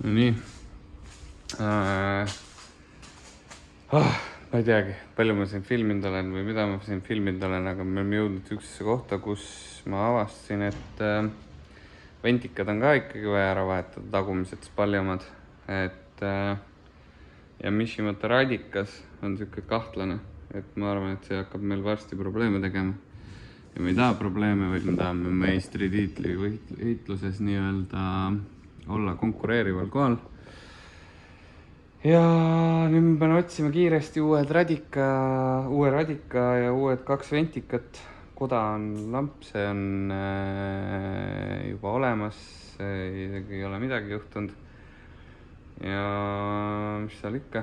No nii. Ma ei teagi, palju ma siin filminud olen või mida ma siin filminud olen, aga me oleme jõudnud üksse kohta, kus ma avastasin, et ventikad on ka ikkagi vaja ära vahetada, tagumised spaljamad. Ja Mishimoto radikas on siuke kahtlane, et ma arvan, et see hakkab meil varsti probleeme tegema. Ja me ei taha probleeme, vaid me tahame meistritiitli võitluses nii-öelda olla konkureerival kohal. Ja nüüd me peame otsima kiiresti uue radika ja uued 2 ventikat. Koda on lamp, see on juba olemas, ei ole midagi juhtunud. Ja mis seal ikka,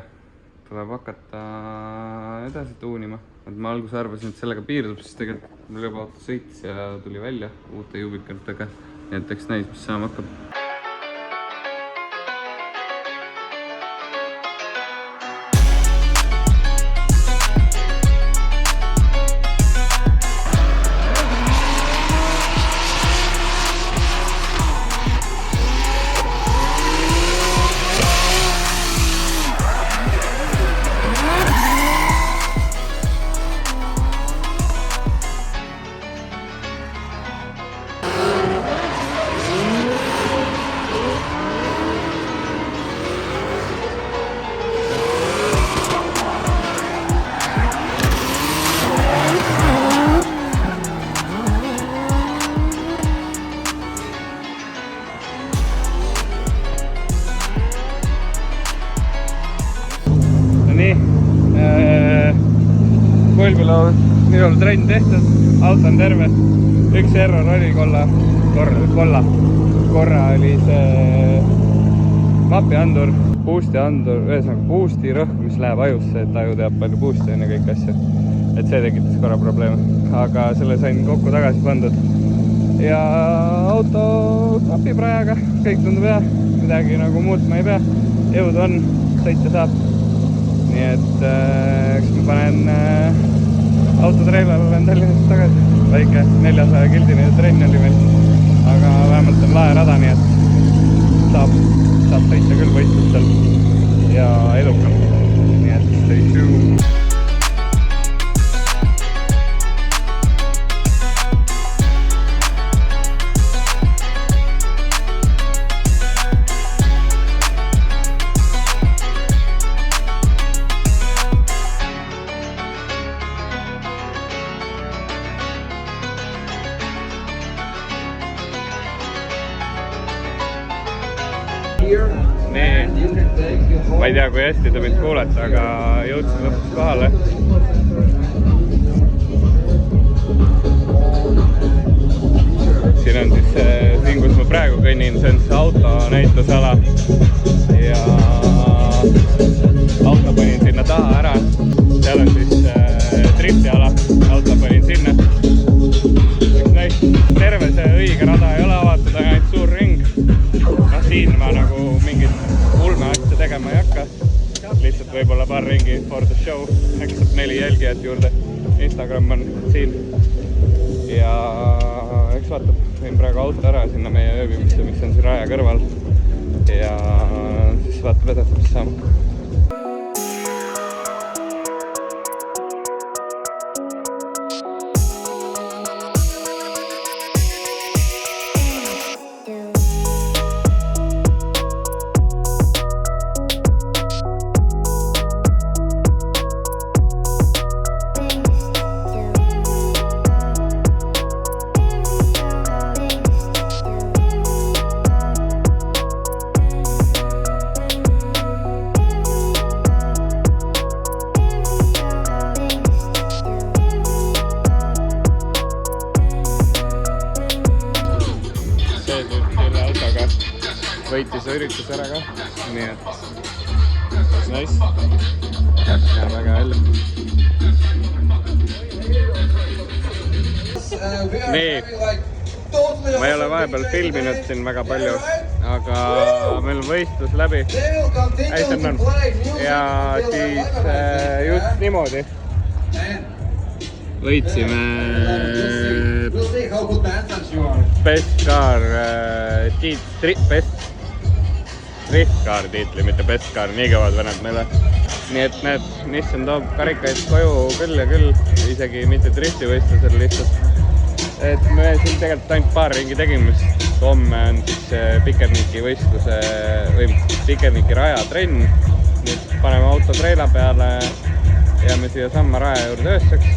tuleb hakata edasi tuunima. Ma alguses arvasin, et sellega piirdub, siis tegelikult mul juba auto sõitis ja tuli välja uute jubikatega. Nii et eks näis, mis saama hakkab. Koilpiloo minul trenn tehtud, auto on terve. Üks error oli korra oli see mapiandur, boosti-andur, ühesõnaga boosti rõhk, mis läheb ajusse, et aju teab palju boosti ja kõik asja. Et see tekitas korra probleeme, aga selle sain kokku tagasi pandud. Ja auto napib rajaga, kõik tundub hea, midagi nagu muutma ei pea. Jõud on, sõita saab. Nii et eks ma panen autotreilal olen Tallinnast tagasi. Väike 400 kildine trenn oli meil, aga vähemalt on lae rada, nii et saab sõita küll võistlustel ja edukam. Nii et stay tuned. Nii, ma ei tea, kui hästi te mind kuulete, aga jõudsin lõpuks kohale. Siin on siis siin, kus ma praegu kõnnin, see on see auto näitusala ja auto panin sinna taha ära. Seal on siis driftiala, auto panin sinna. Üks näis, terve see õige rada ei ole avatud, aga ainult suur ring. Siin ma nagu mingit ulme asja tegema ei hakka. Lihtsalt võib-olla paar ringi for the show. Äkki saab 4 jälgijat juurde. Instagram on siin. Ja eks vaatab, võin praegu auto ära sinna meie ööbimisse, mis on siin raja kõrval. Ja siis vaatab edasi, mis saab. Võitis üritus ära ka, nii et nice, näeb väga välja. Nii, ma ei ole vahepeal filminud siin väga palju, aga meil on võistlus läbi. Hästi on. Ja siis just niimoodi võitsime Best Car, Best drift car tiitli, mitte best car, nii kõvad vened meile. Nii et näed, Nissan toob karikaid koju küll ja küll, isegi mitte driftivõistlusel lihtsalt. Et me siin tegelikult ainult paar ringi tegime, sest homme on siis Pikerniki võistluse või Pikerniki raja trenn. Nüüd paneme auto treila peale, jääme siia samma raja juurde ööseks.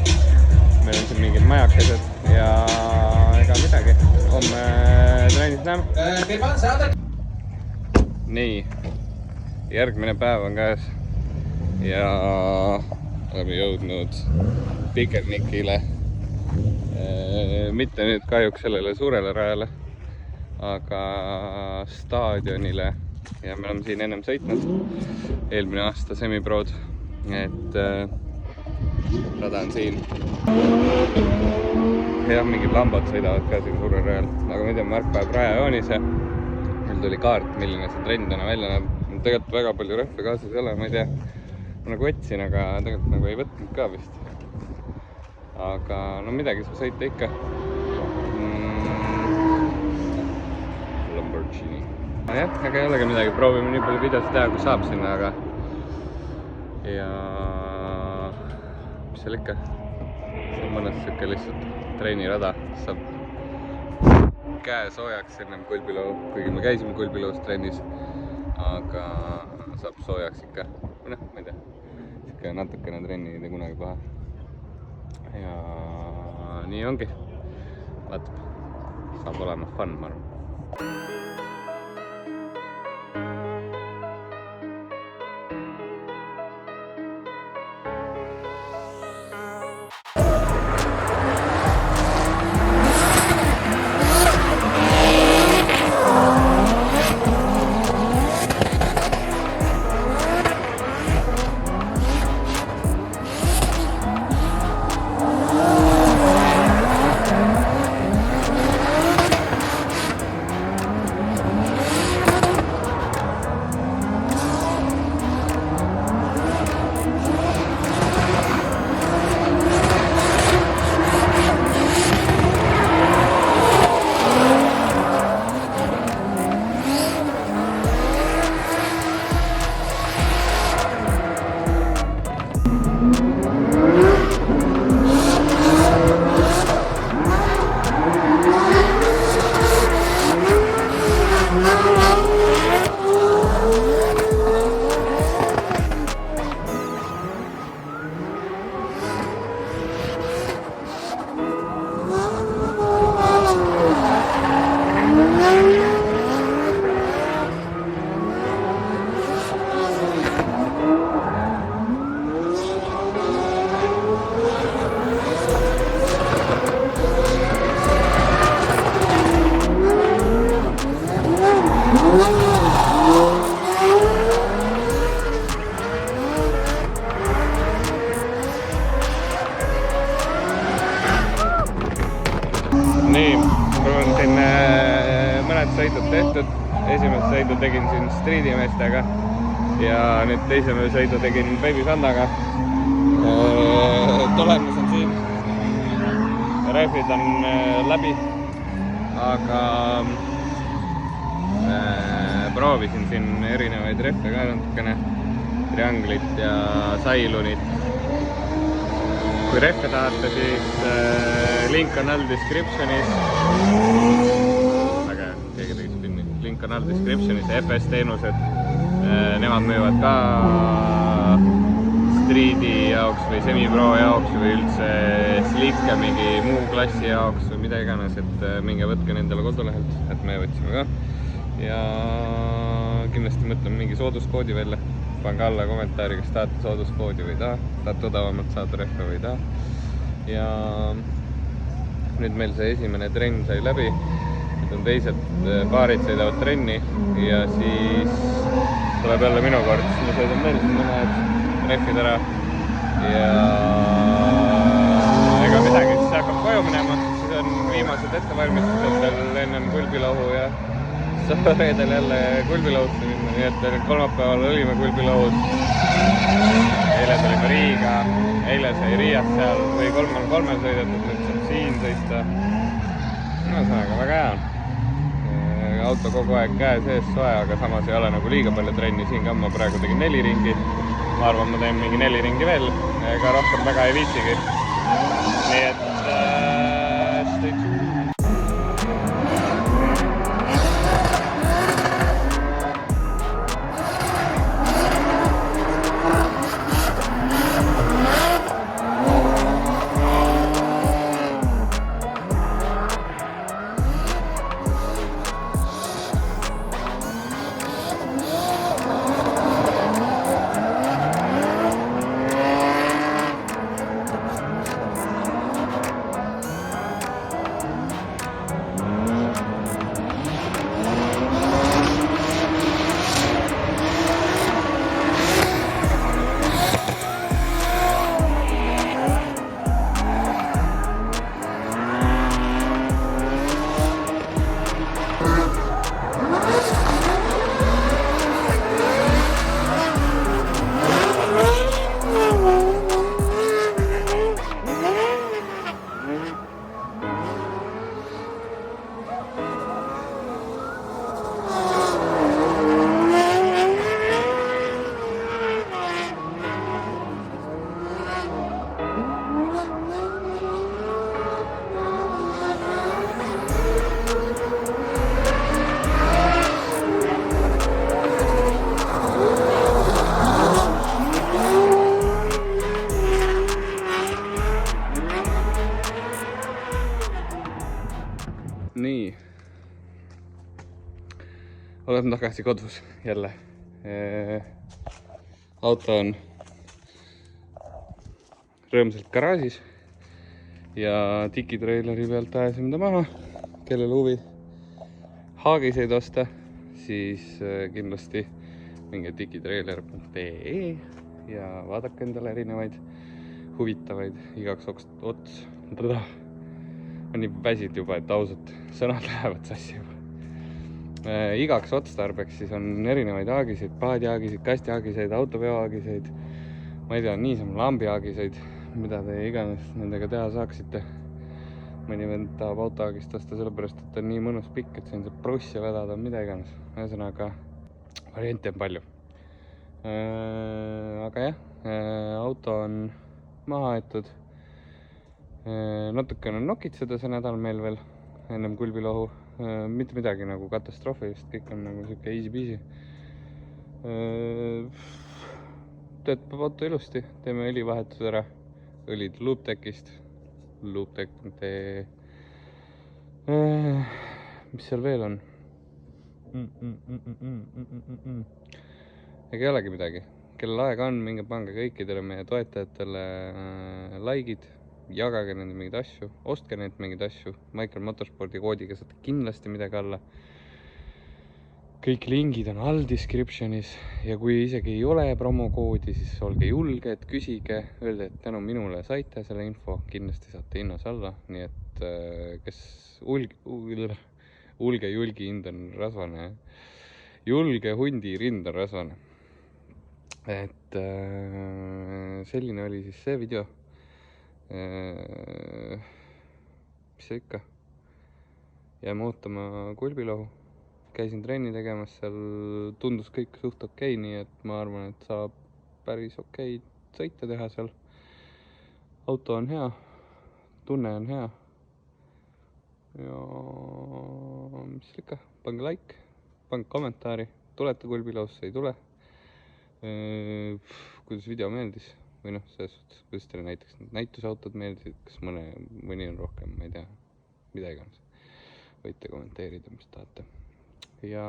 Meil on siin mingid majakesed ja ega midagi. Homme trennis näeme. Nii, järgmine päev on käes ja oleme jõudnud Pikernikile. Mitte nüüd kahjuks sellele suurele rajale, aga staadionile ja me oleme siin ennem sõitnud eelmine aasta semiprood, et rada on siin. Jah, mingid lambad sõidavad ka siin suurel rajal, aga ma ei tea, Mark päev rajajoonise. Meil tuli kaart, milline see trend täna välja näeb. Tegelikult väga palju rehve kaasas ei ole, ma ei tea. Ma nagu võtsin, aga tegelikult nagu ei võtnud ka vist. Aga no midagi saab sõita ikka. Lamborghini. Jah, aga ei olegi midagi, proovime nii palju videosid teha, kui saab sinna, aga ja mis seal ikka? See on mõnes siuke lihtsalt treenirada, saab käe soojaks ennem Kulbiloo, kuigi me käisime Kulbiloos trennis, aga saab soojaks ikka, või noh, ma ei tea, ikka natukene trenni ei tee kunagi paha. Ja nii ongi, vaatab, saab olema fun, ma arvan. Nii, mul on siin mõned sõidud tehtud. Esimest sõidu tegin siin streedimeestega ja nüüd teise sõidu tegin Baby Sandaga. Tulemus on siin. Rehvid on läbi, aga proovisin siin erinevaid rehve ka natukene, trianglit ja sailunit. Kui rehve tahate, siis link on all descriptionis. Väga hea, keegi tegi spinni. Link on all descriptionis, FS teenused. Nemad müüvad ka streedi jaoks või semipro jaoks või üldse slikke mingi muu klassi jaoks või mida iganes, et minge võtke nendele kodulehelt, et me võtsime ka. Ja kindlasti mõtleme mingi sooduskoodi välja. Pange alla kommentaari, kas tahate sooduskoodi või ei taha, tahate odavamalt saada rehve või ei taha. Ja nüüd meil see esimene trenn sai läbi. Nüüd on teised paarid sõidavad trenni ja siis tuleb jälle minu kord, siis ma sõidan veel siin mõned rehvid ära. Ja ega midagi, siis hakkab koju minema, siis on viimased ettevalmistused veel ennem Kulbilohu ja reedel jälle Kulbiloosse minna, nii et kolmapäeval olime Kulbilohus. Eile tulime Riiga, eile sai Riias seal või 3-3 sõidetud, nüüd saab siin sõista. No ühesõnaga väga hea on. auto kogu aeg käe sees soe, aga samas ei ole nagu liiga palju trenni. Siin ka ma praegu tegin 4 ringi. Ma arvan, ma teen mingi 4 ringi veel, ega rohkem väga ei viitsigi. Nii et stay tuned. Nii, oleme tagasi kodus jälle. Auto on rõõmsalt garaažis ja tikitreileri pealt ajasime ta maha. Kellel huvi haagiseid osta, siis kindlasti minge tikitreiler.ee ja vaadake endale erinevaid huvitavaid igaks ots. On nii väsid juba, et ausalt sõnad lähevad sassi juba. Igaks otstarbeks siis on erinevaid haagiseid, paadihaagiseid, kastihaagiseid, autoveohaagiseid, ma ei tea, niisama lambihagiseid, mida te iganes nendega teha saaksite. Mõni vend tahab autohaagist osta sellepärast, et on nii mõnus pikk, et siin saab prussi vedada, mida iganes. Ühesõnaga, variante on palju. Aga jah, auto on maha aetud. Natukene on nokitseda see nädal meil veel ennem kulbilohu. Mitte midagi nagu katastroofilist, kõik on nagu siuke easy peasy. Töötab auto ilusti, teeme õlivahetus ära. Õlid Looptekist. Looptek.ee. Mis seal veel on? Ega ei olegi midagi. Kellel aega on, minge pange kõikidele meie toetajatele like'id. Jagage nende mingid asju, ostke neid mingid asju. Michael Motorsporti koodiga saate kindlasti midagi alla. Kõik lingid on all descriptionis ja kui isegi ei ole promokoodi, siis olge julged, küsige, öelge, et tänu minule saite selle info, kindlasti saate hinnas alla. Nii et kes ulge julgi hind on rasvane, julge hundi rind on rasvane. Et selline oli siis see video. Mis see ikka? Jääme ootama kulbilohu. Käisin trenni tegemas, seal tundus kõik suht okei, nii et ma arvan, et saab päris okei sõita teha seal. Auto on hea, tunne on hea. Ja mis ikka? Pange like, pange kommentaari, tulete kulbilohusse, ei tule. Kuidas video meeldis? Või noh, selles suhtes, kuidas teile näiteks näitusautod meeldisid, kas mõni on rohkem, ma ei tea, mida iganes. Võite kommenteerida, mis tahate. Ja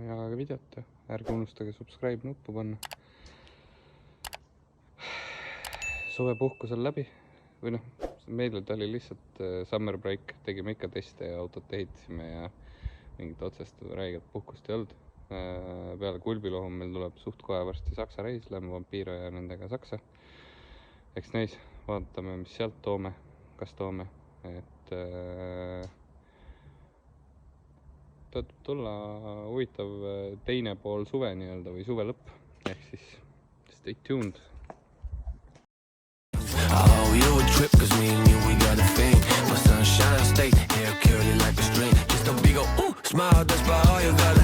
jagage videot, ärge unustage subscribe nuppu panna. Suvepuhkus on läbi, või noh, meil oli lihtsalt summer break, tegime ikka teste ja autot ehitasime ja mingit otsest räiget puhkust ei olnud. Peale kulbilohu meil tuleb suht kohe varsti Saksa reis, lähme Vampiro ja nendega Saksa. Eks näis, vaatame, mis sealt toome, kas toome. Et tõotab tulla huvitav teine pool suve nii-öelda või suve lõpp. Ehk siis stay tuned. Oh, you a trip, cause me and you, we got a thing. My sunshine state, hair curly like a string. Just don't be despacio,